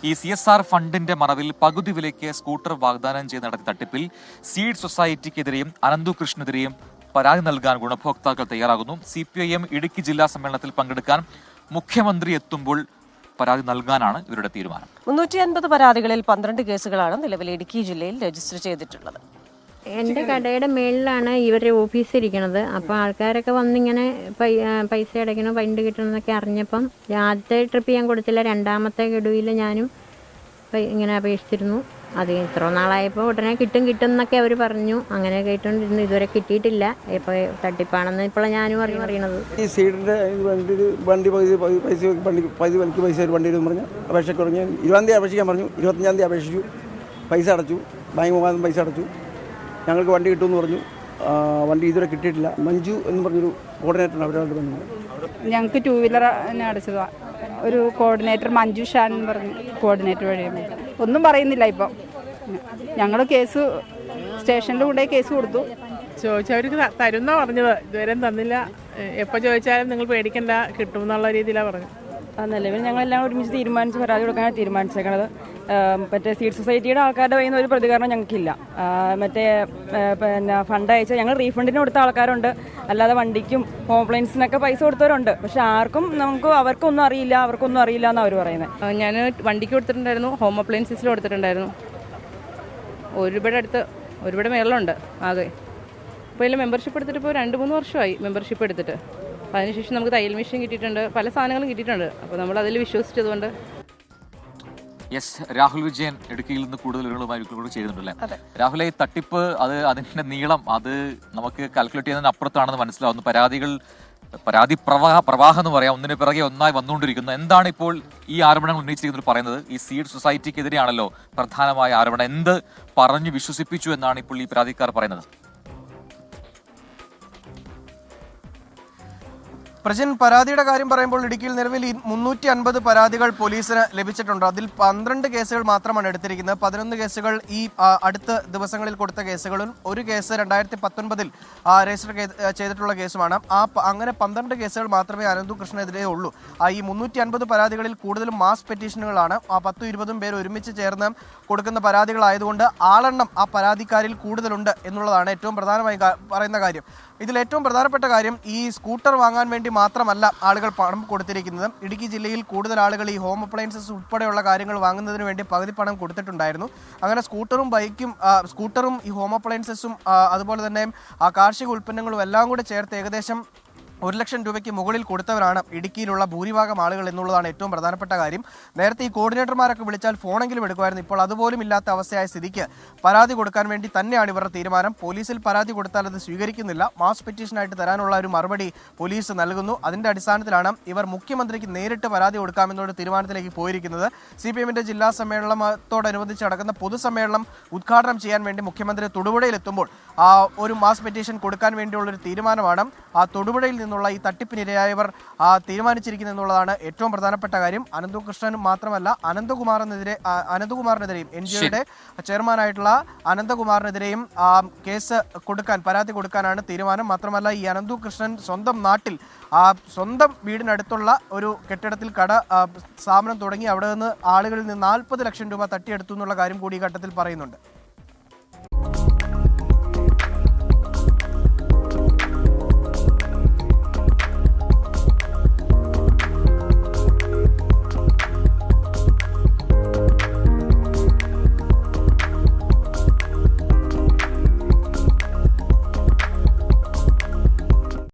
ഈ CSR ഫണ്ടിന്റെ മറവിൽ പകുതി വിലയ്ക്ക് സ്കൂട്ടർ വാഗ്ദാനം ചെയ്ത് നടത്തിയ തട്ടിപ്പിൽ സീഡ് സൊസൈറ്റിക്കെതിരെയും അനന്തു കൃഷ്ണനെതിരെയും പരാതി നൽകാൻ ഗുണഭോക്താക്കൾ തയ്യാറാകുന്നു. CPIM ഇടുക്കി ജില്ലാ സമ്മേളനത്തിൽ പങ്കെടുക്കാൻ മുഖ്യമന്ത്രി എത്തുമ്പോൾ പരാതി നൽകാനാണ് ഇവരുടെ തീരുമാനം. 350 പരാതികളിൽ 12 കേസുകളാണ് നിലവിൽ ഇടുക്കി ജില്ലയിൽ രജിസ്റ്റർ ചെയ്തിട്ടുള്ളത്. എൻ്റെ കടയുടെ മേളിലാണ് ഇവരുടെ ഓഫീസ് ഇരിക്കണത്. അപ്പോൾ ആൾക്കാരൊക്കെ വന്നിങ്ങനെ പൈസ അടയ്ക്കണം, ഫണ്ട് കിട്ടണമെന്നൊക്കെ അറിഞ്ഞപ്പം ആദ്യത്തെ ട്രിപ്പ് ഞാൻ കൊടുത്തില്ല, രണ്ടാമത്തെ ഗഡുവിൽ ഞാനും ഇങ്ങനെ അപേക്ഷിച്ചിരുന്നു. അത് ഇത്ര നാളായപ്പോൾ ഉടനെ കിട്ടും എന്നൊക്കെ അവർ പറഞ്ഞു. അങ്ങനെ കേട്ടുകൊണ്ടിരുന്നു. ഇതുവരെ കിട്ടിയിട്ടില്ല. ഇപ്പോൾ തട്ടിപ്പാണെന്ന് ഇപ്പോഴാണ് ഞാനും അറിയണത്. ഈ സീഡിൻ്റെ വണ്ടി പൈസ ഒരു വണ്ടി പറഞ്ഞ് അപേക്ഷയ്ക്ക് പറഞ്ഞു. 20-ാം തീയതി അപേക്ഷിക്കാൻ പറഞ്ഞു. 25-ാം തീയതി അപേക്ഷിച്ചു, പൈസ അടച്ചു, ബാങ്ക് മുഖാന്തരം പൈസ അടച്ചു. ഞങ്ങൾക്ക് വണ്ടി കിട്ടുമെന്ന് പറഞ്ഞു. വണ്ടി ഇതുവരെ കിട്ടിയിട്ടില്ല. മഞ്ജു എന്ന് പറഞ്ഞൊരു കോർഡിനേറ്ററാണ് അവരോട് വന്നത്. ഞങ്ങൾക്ക് 2 വീലർ അടച്ചതാണ്. ഒരു കോർഡിനേറ്റർ മഞ്ജു ഷാൻ എന്ന് പറഞ്ഞ കോർഡിനേറ്റർ വഴിയാണ്. ഒന്നും പറയുന്നില്ല. ഇപ്പം ഞങ്ങൾ കേസ് സ്റ്റേഷനിൽ കൊണ്ടുപോയി കേസ് കൊടുത്തു. ചോദിച്ചവർക്ക് തരുന്ന പറഞ്ഞത്, ഇതുവരെ തന്നില്ല. എപ്പോൾ ചോദിച്ചാലും നിങ്ങൾ പേടിക്കണ്ട, കിട്ടും എന്നുള്ള രീതിയിലാണ് പറഞ്ഞത്. നിലവിൽ ഞങ്ങളെല്ലാം ഒരുമിച്ച് തീരുമാനിച്ച് പരാതി കൊടുക്കാനാണ് തീരുമാനിച്ചേക്കണത്. മറ്റേ സീഡ് സൊസൈറ്റിയുടെ ആൾക്കാരുടെ കയ്യിൽ നിന്ന് ഒരു പ്രതികരണം ഞങ്ങൾക്കില്ല. മറ്റേ പിന്നെ ഫണ്ട് അയച്ചാൽ ഞങ്ങൾ റീഫണ്ടിന് കൊടുത്ത ആൾക്കാരുണ്ട്, അല്ലാതെ വണ്ടിക്കും ഹോം അപ്ലയൻസിനൊക്കെ പൈസ കൊടുത്തവരുണ്ട്. പക്ഷെ അവർക്കൊന്നും അറിയില്ല എന്നാണ് അവർ പറയുന്നത്. ഞാൻ വണ്ടിക്ക് കൊടുത്തിട്ടുണ്ടായിരുന്നു, ഹോം അപ്ലയൻസിൽ കൊടുത്തിട്ടുണ്ടായിരുന്നു. ഒരുപാട് മേളിലുണ്ട് ആകെ. ഇപ്പോൾ ഇതിൽ മെമ്പർഷിപ്പ് എടുത്തിട്ട് ഇപ്പോൾ 2-3 വർഷമായി മെമ്പർഷിപ്പ് എടുത്തിട്ട്. അപ്പോൾ അതിനുശേഷം നമുക്ക് തയ്യൽ മെഷീൻ കിട്ടിയിട്ടുണ്ട്, പല സാധനങ്ങളും കിട്ടിയിട്ടുണ്ട്. അപ്പോൾ നമ്മൾ അതിൽ വിശ്വസിച്ചതുകൊണ്ട്. രാഹുൽ വിജയൻ ഇടുക്കിയിൽ നിന്ന് കൂടുതൽ വിവരങ്ങളുമായി ചേരുന്നുണ്ടല്ലേ? രാഹുലെ, ഈ തട്ടിപ്പ് അതിന്റെ നീളം അത് നമുക്ക് കാൽക്കുലേറ്റ് ചെയ്യുന്നതിന് അപ്പുറത്താണെന്ന് മനസ്സിലാവുന്നു. പരാതി പ്രവാഹം എന്ന് പറയാം, ഒന്നിന് പിറകെ ഒന്നായി വന്നുകൊണ്ടിരിക്കുന്നു. എന്താണ് ഇപ്പോൾ ഈ ആരോപണങ്ങൾ ഉന്നയിച്ചിരിക്കുന്നത് പറയുന്നത്? ഈ സീഡ് സൊസൈറ്റിക്കെതിരെയാണല്ലോ പ്രധാനമായ ആരോപണം. എന്ത് പറഞ്ഞു വിശ്വസിപ്പിച്ചു എന്നാണ് ഇപ്പോൾ ഈ പരാതിക്കാർ പറയുന്നത്? പ്രജിൻ, പരാതിയുടെ കാര്യം പറയുമ്പോൾ ഇടുക്കിയിൽ നിലവിൽ 350 പരാതികൾ പോലീസിന് ലഭിച്ചിട്ടുണ്ട്. അതിൽ 12 കേസുകൾ മാത്രമാണ് എടുത്തിരിക്കുന്നത്. 11 കേസുകൾ ഈ അടുത്ത ദിവസങ്ങളിൽ കൊടുത്ത കേസുകളും ഒരു കേസ് 2019 രജിസ്റ്റർ ചെയ്തിട്ടുള്ള കേസുമാണ്. അങ്ങനെ 12 കേസുകൾ മാത്രമേ അനന്തു കൃഷ്ണനെതിരെ ഉള്ളൂ. ഈ 350 പരാതികളിൽ കൂടുതലും മാസ് പെറ്റീഷനുകളാണ്. 10-20 പേർ ഒരുമിച്ച് ചേർന്ന് കൊടുക്കുന്ന പരാതികളായതുകൊണ്ട് ആളെണ്ണം ആ പരാതിക്കാരിൽ കൂടുതലുണ്ട് എന്നുള്ളതാണ് ഏറ്റവും പ്രധാനമായി പറയുന്ന കാര്യം. ഇതിൽ ഏറ്റവും പ്രധാനപ്പെട്ട കാര്യം, ഈ സ്കൂട്ടർ വാങ്ങാൻ വേണ്ടി മാത്രമല്ല ആളുകൾ പണം കൊടുത്തിരിക്കുന്നത്. ഇടുക്കി ജില്ലയിൽ കൂടുതൽ ആളുകൾ ഈ ഹോം അപ്ലയൻസസ് ഉൾപ്പെടെയുള്ള കാര്യങ്ങൾ വാങ്ങുന്നതിന് വേണ്ടി പകുതി പണം കൊടുത്തിട്ടുണ്ടായിരുന്നു. അങ്ങനെ സ്കൂട്ടറും ഈ ഹോം അപ്ലയൻസസും അതുപോലെ തന്നെ കാർഷിക ഉൽപ്പന്നങ്ങളും എല്ലാം കൂടെ ചേർത്ത് ഏകദേശം 1 ലക്ഷം രൂപയ്ക്ക് മുകളിൽ കൊടുത്തവരാണ് ഇടുക്കിയിലുള്ള ഭൂരിഭാഗം ആളുകൾ എന്നുള്ളതാണ് ഏറ്റവും പ്രധാനപ്പെട്ട കാര്യം. നേരത്തെ ഈ കോർഡിനേറ്റർമാരൊക്കെ വിളിച്ചാൽ ഫോണെങ്കിലും എടുക്കുമായിരുന്നു. ഇപ്പോൾ അതുപോലും ഇല്ലാത്ത അവസ്ഥയായ സ്ഥിതിക്ക് പരാതി കൊടുക്കാൻ വേണ്ടി തന്നെയാണ് ഇവരുടെ തീരുമാനം. പോലീസിൽ പരാതി കൊടുത്താൽ അത് സ്വീകരിക്കുന്നില്ല. മാസ് പെറ്റീഷനായിട്ട് തരാനുള്ള ഒരു മറുപടി പോലീസ് നൽകുന്നു. അതിന്റെ അടിസ്ഥാനത്തിലാണ് ഇവർ മുഖ്യമന്ത്രിക്ക് നേരിട്ട് പരാതി കൊടുക്കാമെന്നുള്ള തീരുമാനത്തിലേക്ക് പോയിരിക്കുന്നത്. CPIMന്റെ ജില്ലാ സമ്മേളനത്തോടനുബന്ധിച്ച് നടക്കുന്ന പൊതുസമ്മേളനം ഉദ്ഘാടനം ചെയ്യാൻ വേണ്ടി മുഖ്യമന്ത്രി തൊടുപുഴയിലെത്തുമ്പോൾ ഒരു മാസ് പെറ്റീഷൻ കൊടുക്കാൻ വേണ്ടിയുള്ളൊരു തീരുമാനമാണ് തൊടുപുഴയിൽ നിന്നുള്ള ഈ തട്ടിപ്പിനിരയായവർ തീരുമാനിച്ചിരിക്കുന്നത് എന്നുള്ളതാണ് ഏറ്റവും പ്രധാനപ്പെട്ട കാര്യം. അനന്തു കൃഷ്ണനും മാത്രമല്ല അനന്തകുമാറിനെതിരെയും NGOയുടെ ചെയർമാനായിട്ടുള്ള അനന്തകുമാറിനെതിരെയും പരാതി കൊടുക്കാനാണ് തീരുമാനം. മാത്രമല്ല ഈ അനന്തു കൃഷ്ണൻ സ്വന്തം നാട്ടിൽ സ്വന്തം വീടിനടുത്തുള്ള ഒരു കെട്ടിടത്തിൽ സ്ഥാപനം തുടങ്ങി അവിടെ നിന്ന് ആളുകളിൽ നിന്ന് 40 ലക്ഷം രൂപ തട്ടിയെടുത്തു എന്നുള്ള കാര്യം കൂടി ഈ ഘട്ടത്തിൽ പറയുന്നുണ്ട്.